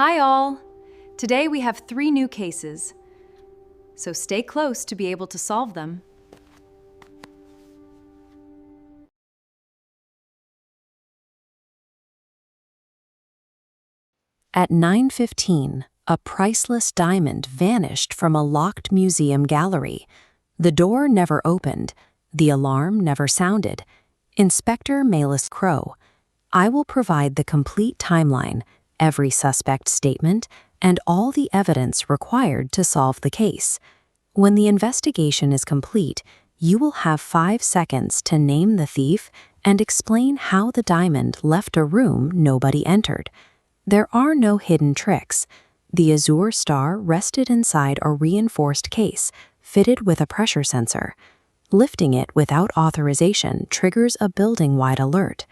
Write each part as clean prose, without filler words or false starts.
Hi all! Today we have 3 new cases, so stay close to be able to solve them. At 9:15, a priceless diamond vanished from a locked museum gallery. The door never opened. The alarm never sounded. Inspector Maelis Crowe, I will provide the complete timeline, every suspect's statement, and all the evidence required to solve the case. When the investigation is complete, you will have 5 seconds to name the thief and explain how the diamond left a room nobody entered. There are no hidden tricks. The azure star rested inside a reinforced case, fitted with a pressure sensor. Lifting it without authorization triggers a building-wide alert.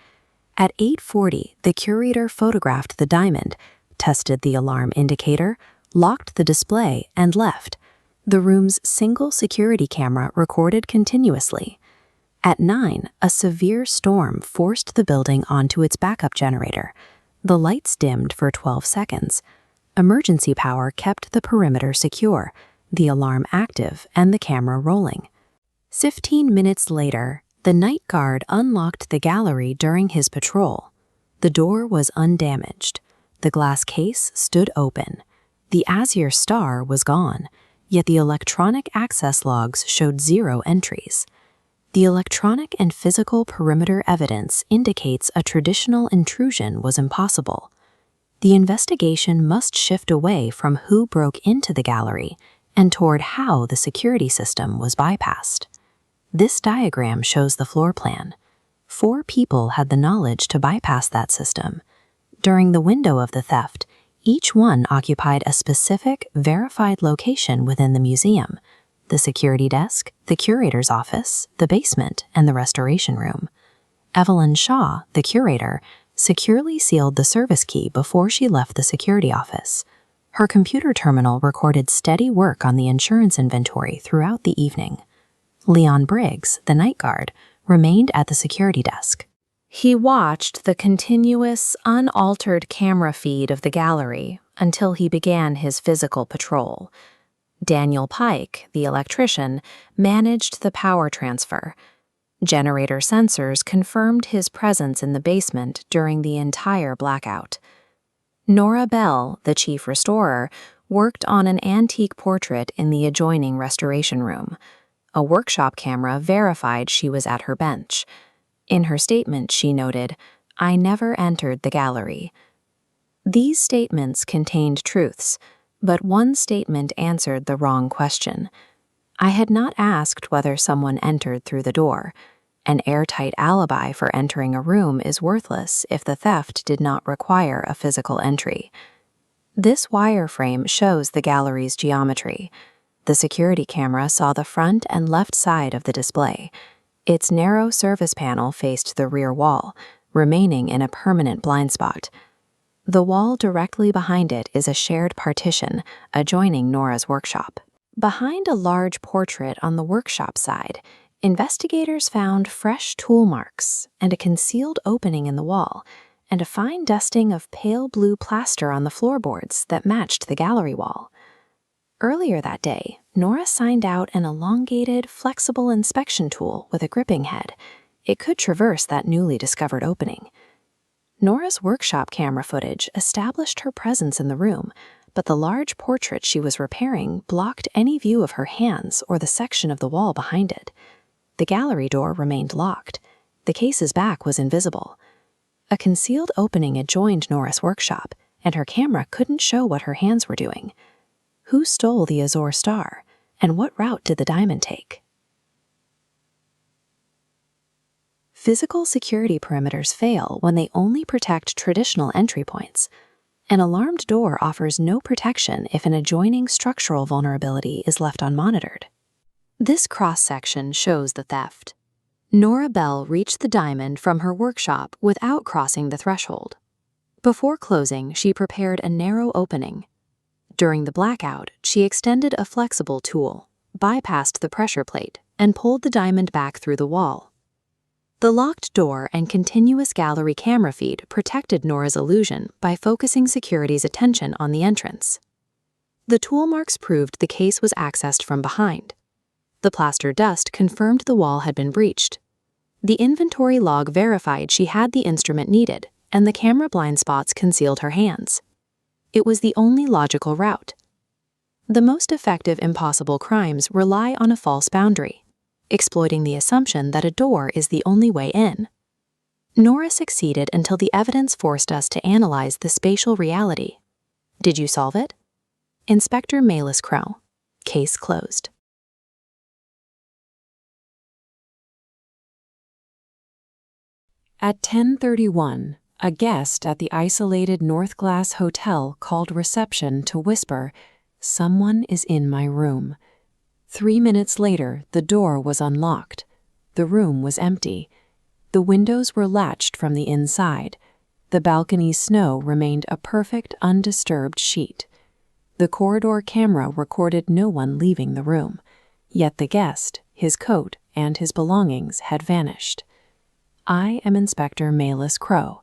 At 8:40, the curator photographed the diamond, tested the alarm indicator, locked the display, and left. The room's single security camera recorded continuously. At 9, a severe storm forced the building onto its backup generator. The lights dimmed for 12 seconds. Emergency power kept the perimeter secure, the alarm active, and the camera rolling. 15 minutes later, the night guard unlocked the gallery during his patrol. The door was undamaged. The glass case stood open. The azure star was gone, yet the electronic access logs showed 0 entries. The electronic and physical perimeter evidence indicates a traditional intrusion was impossible. The investigation must shift away from who broke into the gallery and toward how the security system was bypassed. This diagram shows the floor plan. 4 people had the knowledge to bypass that system. During the window of the theft, each one occupied a specific, verified location within the museum: the security desk, the curator's office, the basement, and the restoration room. Evelyn Shaw, the curator, securely sealed the service key before she left the security office. Her computer terminal recorded steady work on the insurance inventory throughout the evening. Leon Briggs, the night guard, remained at the security desk. He watched the continuous, unaltered camera feed of the gallery until he began his physical patrol. Daniel Pike, the electrician, managed the power transfer. Generator sensors confirmed his presence in the basement during the entire blackout. Nora Bell, the chief restorer, worked on an antique portrait in the adjoining restoration room. A workshop camera verified she was at her bench. In her statement, she noted, "I never entered the gallery." These statements contained truths, but one statement answered the wrong question. I had not asked whether someone entered through the door. An airtight alibi for entering a room is worthless if the theft did not require a physical entry. This wireframe shows the gallery's geometry. The security camera saw the front and left side of the display. Its narrow service panel faced the rear wall, remaining in a permanent blind spot. The wall directly behind it is a shared partition adjoining Nora's workshop. Behind a large portrait on the workshop side, investigators found fresh tool marks and a concealed opening in the wall, and a fine dusting of pale blue plaster on the floorboards that matched the gallery wall. Earlier that day, Nora signed out an elongated, flexible inspection tool with a gripping head. It could traverse that newly discovered opening. Nora's workshop camera footage established her presence in the room, but the large portrait she was repairing blocked any view of her hands or the section of the wall behind it. The gallery door remained locked. The case's back was invisible. A concealed opening adjoined Nora's workshop, and her camera couldn't show what her hands were doing. Who stole the azure star, and what route did the diamond take? Physical security perimeters fail when they only protect traditional entry points. An alarmed door offers no protection if an adjoining structural vulnerability is left unmonitored. This cross-section shows the theft. Nora Bell reached the diamond from her workshop without crossing the threshold. Before closing, she prepared a narrow opening. During the blackout, she extended a flexible tool, bypassed the pressure plate, and pulled the diamond back through the wall. The locked door and continuous gallery camera feed protected Nora's illusion by focusing security's attention on the entrance. The tool marks proved the case was accessed from behind. The plaster dust confirmed the wall had been breached. The inventory log verified she had the instrument needed, and the camera blind spots concealed her hands. It was the only logical route. The most effective impossible crimes rely on a false boundary, exploiting the assumption that a door is the only way in. Nora succeeded until the evidence forced us to analyze the spatial reality. Did you solve it? Inspector Maelis Crowe. Case closed. At 10:31, a guest at the isolated North Glass Hotel called reception to whisper, "Someone is in my room." 3 minutes later, the door was unlocked. The room was empty. The windows were latched from the inside. The balcony's snow remained a perfect, undisturbed sheet. The corridor camera recorded no one leaving the room. Yet the guest, his coat, and his belongings had vanished. I am Inspector Maelis Crowe.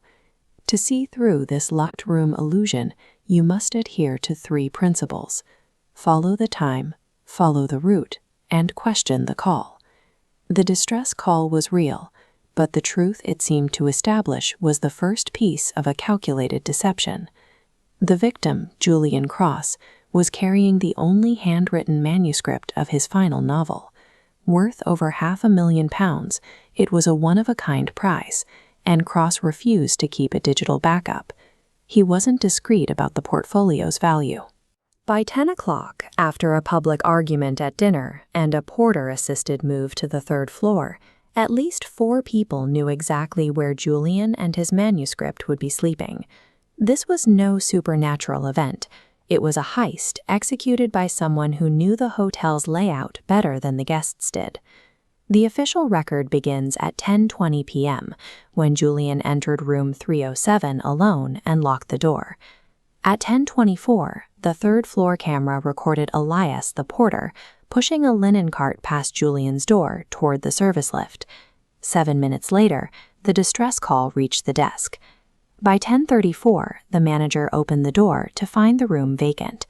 To see through this locked room illusion, you must adhere to 3 principles. Follow the time, follow the route, and question the call. The distress call was real, but the truth it seemed to establish was the first piece of a calculated deception. The victim, Julian Cross, was carrying the only handwritten manuscript of his final novel. Worth over £500,000, it was a one-of-a-kind prize, and Cross refused to keep a digital backup. He wasn't discreet about the portfolio's value. By 10 o'clock, after a public argument at dinner and a porter-assisted move to the 3rd floor, at least 4 people knew exactly where Julian and his manuscript would be sleeping. This was no supernatural event. It was a heist executed by someone who knew the hotel's layout better than the guests did. The official record begins at 10:20 p.m., when Julian entered room 307 alone and locked the door. At 10:24, the 3rd floor camera recorded Elias, the porter, pushing a linen cart past Julian's door toward the service lift. 7 minutes later, the distress call reached the desk. By 10:34, the manager opened the door to find the room vacant.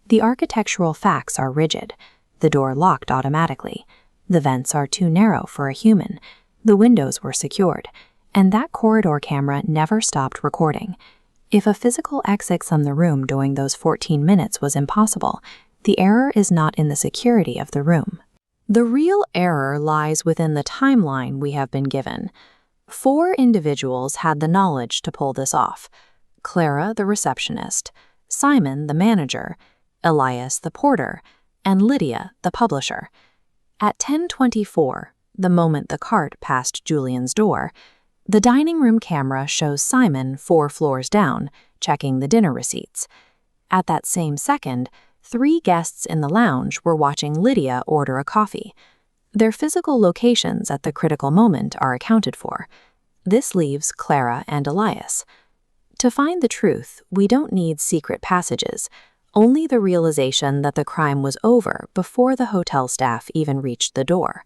The architectural facts are rigid. The door locked automatically. The vents are too narrow for a human. The windows were secured. And that corridor camera never stopped recording. If a physical exit from the room during those 14 minutes was impossible, the error is not in the security of the room. The real error lies within the timeline we have been given. 4 individuals had the knowledge to pull this off: Clara, the receptionist, Simon, the manager, Elias, the porter, and Lydia, the publisher. At 10:24, the moment the cart passed Julian's door, the dining room camera shows Simon 4 floors down, checking the dinner receipts. At that same second, 3 guests in the lounge were watching Lydia order a coffee. Their physical locations at the critical moment are accounted for. This leaves Clara and Elias. To find the truth, we don't need secret passages, only the realization that the crime was over before the hotel staff even reached the door.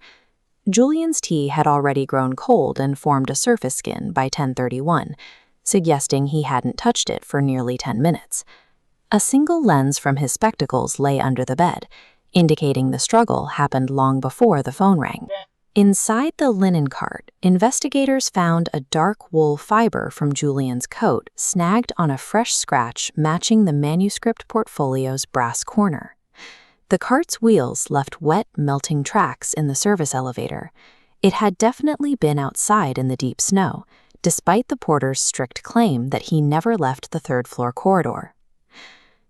Julian's tea had already grown cold and formed a surface skin by 10:31, suggesting he hadn't touched it for nearly 10 minutes. A single lens from his spectacles lay under the bed, indicating the struggle happened long before the phone rang. Inside the linen cart, investigators found a dark wool fiber from Julian's coat snagged on a fresh scratch matching the manuscript portfolio's brass corner. The cart's wheels left wet, melting tracks in the service elevator. It had definitely been outside in the deep snow, despite the porter's strict claim that he never left the 3rd floor corridor.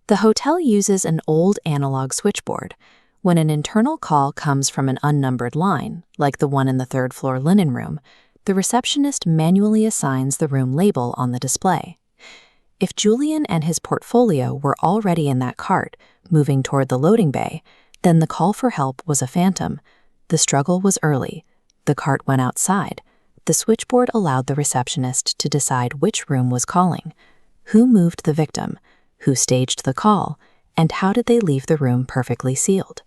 The hotel uses an old analog switchboard. When an internal call comes from an unnumbered line, like the one in the 3rd floor linen room, the receptionist manually assigns the room label on the display. If Julian and his portfolio were already in that cart, moving toward the loading bay, then the call for help was a phantom. The struggle was early. The cart went outside. The switchboard allowed the receptionist to decide which room was calling, who moved the victim, who staged the call, and how did they leave the room perfectly sealed.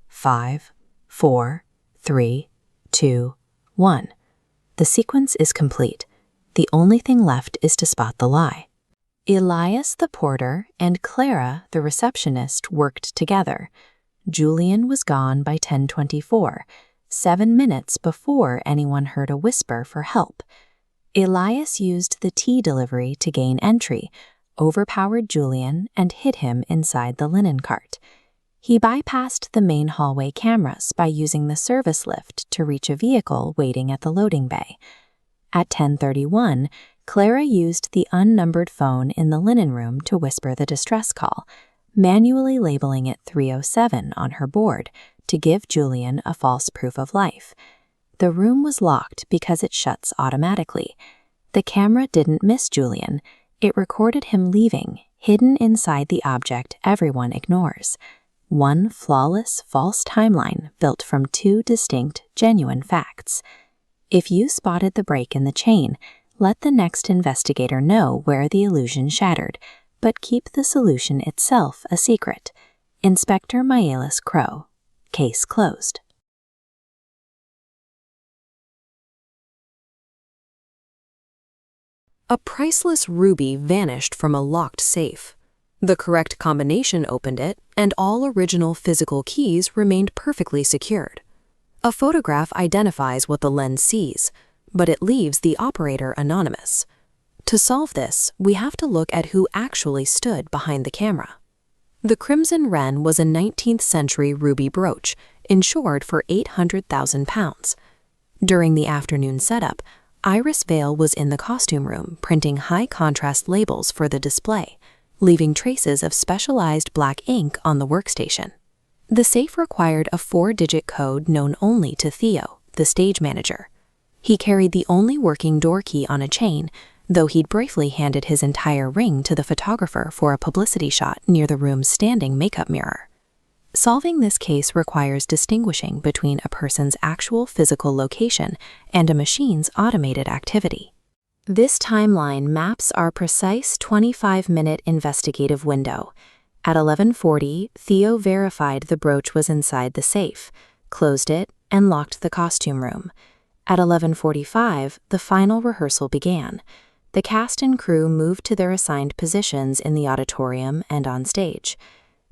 5, 4, 3, 2, 1. The sequence is complete. The only thing left is to spot the lie. Elias, the porter, and Clara, the receptionist, worked together. Julian was gone by 10:24, 7 minutes before anyone heard a whisper for help. Elias used the tea delivery to gain entry, overpowered Julian, and hid him inside the linen cart. He bypassed the main hallway cameras by using the service lift to reach a vehicle waiting at the loading bay. At 10:31, Clara used the unnumbered phone in the linen room to whisper the distress call, manually labeling it 307 on her board to give Julian a false proof of life. The room was locked because it shuts automatically. The camera didn't miss Julian. It recorded him leaving, hidden inside the object everyone ignores. One flawless false timeline built from 2 distinct, genuine facts. If you spotted the break in the chain, let the next investigator know where the illusion shattered, but keep the solution itself a secret. Inspector Maelis Crowe. Case closed. A priceless ruby vanished from a locked safe. The correct combination opened it, and all original physical keys remained perfectly secured. A photograph identifies what the lens sees, but it leaves the operator anonymous. To solve this, we have to look at who actually stood behind the camera. The Crimson Wren was a 19th-century ruby brooch, insured for £800,000. During the afternoon setup, Iris Vale was in the costume room printing high-contrast labels for the display, leaving traces of specialized black ink on the workstation. The safe required a 4-digit code known only to Theo, the stage manager. He carried the only working door key on a chain, though he'd briefly handed his entire ring to the photographer for a publicity shot near the room's standing makeup mirror. Solving this case requires distinguishing between a person's actual physical location and a machine's automated activity. This timeline maps our precise 25-minute investigative window. At 11:40, Theo verified the brooch was inside the safe, closed it, and locked the costume room. At 11:45, the final rehearsal began. The cast and crew moved to their assigned positions in the auditorium and on stage.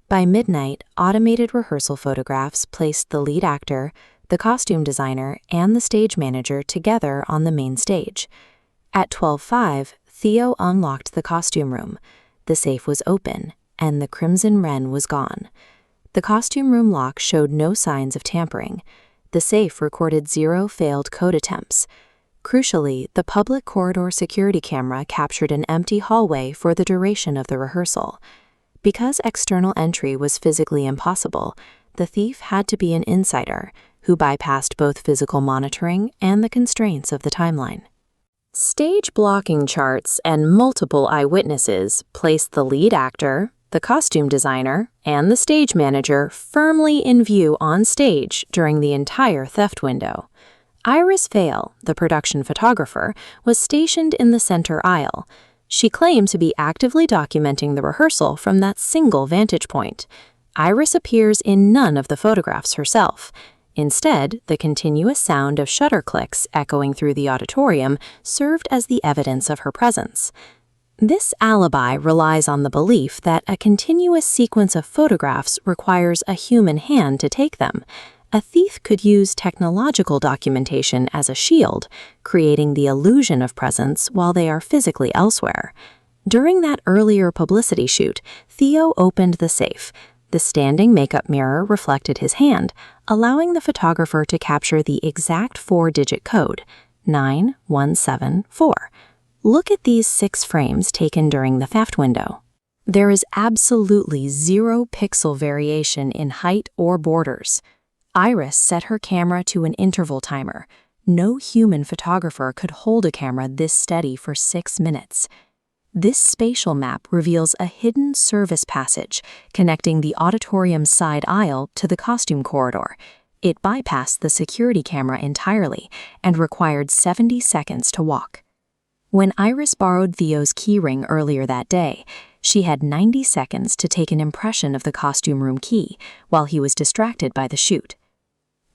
By midnight, automated rehearsal photographs placed the lead actor, the costume designer, and the stage manager together on the main stage. At 12:05, Theo unlocked the costume room. The safe was open, and the Crimson Wren was gone. The costume room lock showed no signs of tampering. The safe recorded 0 failed code attempts. Crucially, the public corridor security camera captured an empty hallway for the duration of the rehearsal. Because external entry was physically impossible, the thief had to be an insider who bypassed both physical monitoring and the constraints of the timeline. Stage blocking charts and multiple eyewitnesses placed the lead actor, the costume designer, and the stage manager firmly in view on stage during the entire theft window. Iris Vale, the production photographer, was stationed in the center aisle. She claimed to be actively documenting the rehearsal from that single vantage point. Iris appears in none of the photographs herself. Instead, the continuous sound of shutter clicks echoing through the auditorium served as the evidence of her presence. This alibi relies on the belief that a continuous sequence of photographs requires a human hand to take them. A thief could use technological documentation as a shield, creating the illusion of presence while they are physically elsewhere. During that earlier publicity shoot, Theo opened the safe. The standing makeup mirror reflected his hand, allowing the photographer to capture the exact 4-digit code, 9174. Look at these 6 frames taken during the theft window. There is absolutely 0 pixel variation in height or borders. Iris set her camera to an interval timer. No human photographer could hold a camera this steady for 6 minutes. This spatial map reveals a hidden service passage connecting the auditorium's side aisle to the costume corridor. It bypassed the security camera entirely and required 70 seconds to walk. When Iris borrowed Theo's keyring earlier that day, she had 90 seconds to take an impression of the costume room key while he was distracted by the shoot.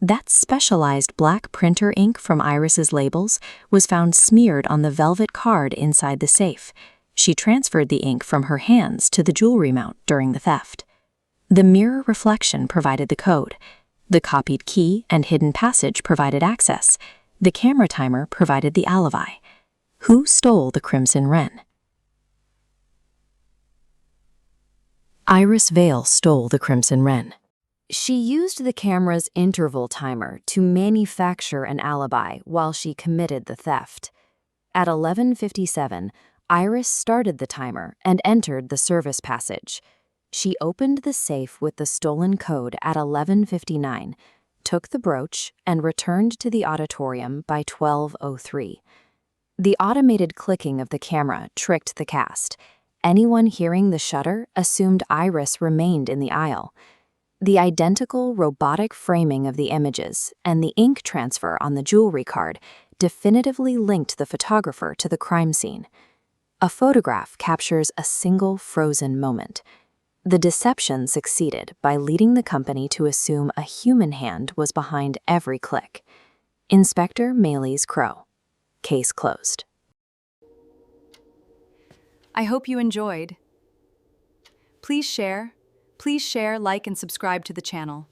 That specialized black printer ink from Iris's labels was found smeared on the velvet card inside the safe. She transferred the ink from her hands to the jewelry mount during the theft. The mirror reflection provided the code. The copied key and hidden passage provided access. The camera timer provided the alibi. Who stole the crimson wren? Iris Vale stole the crimson wren. She used the camera's interval timer to manufacture an alibi while she committed the theft. At 11:57, Iris started the timer and entered the service passage. She opened the safe with the stolen code at 11:59, took the brooch, and returned to the auditorium by 12:03. The automated clicking of the camera tricked the cast. Anyone hearing the shutter assumed Iris remained in the aisle. The identical robotic framing of the images and the ink transfer on the jewelry card definitively linked the photographer to the crime scene. A photograph captures a single frozen moment. The deception succeeded by leading the company to assume a human hand was behind every click. Inspector Maelis Crowe. Case closed. I hope you enjoyed. Please share, like, and subscribe to the channel.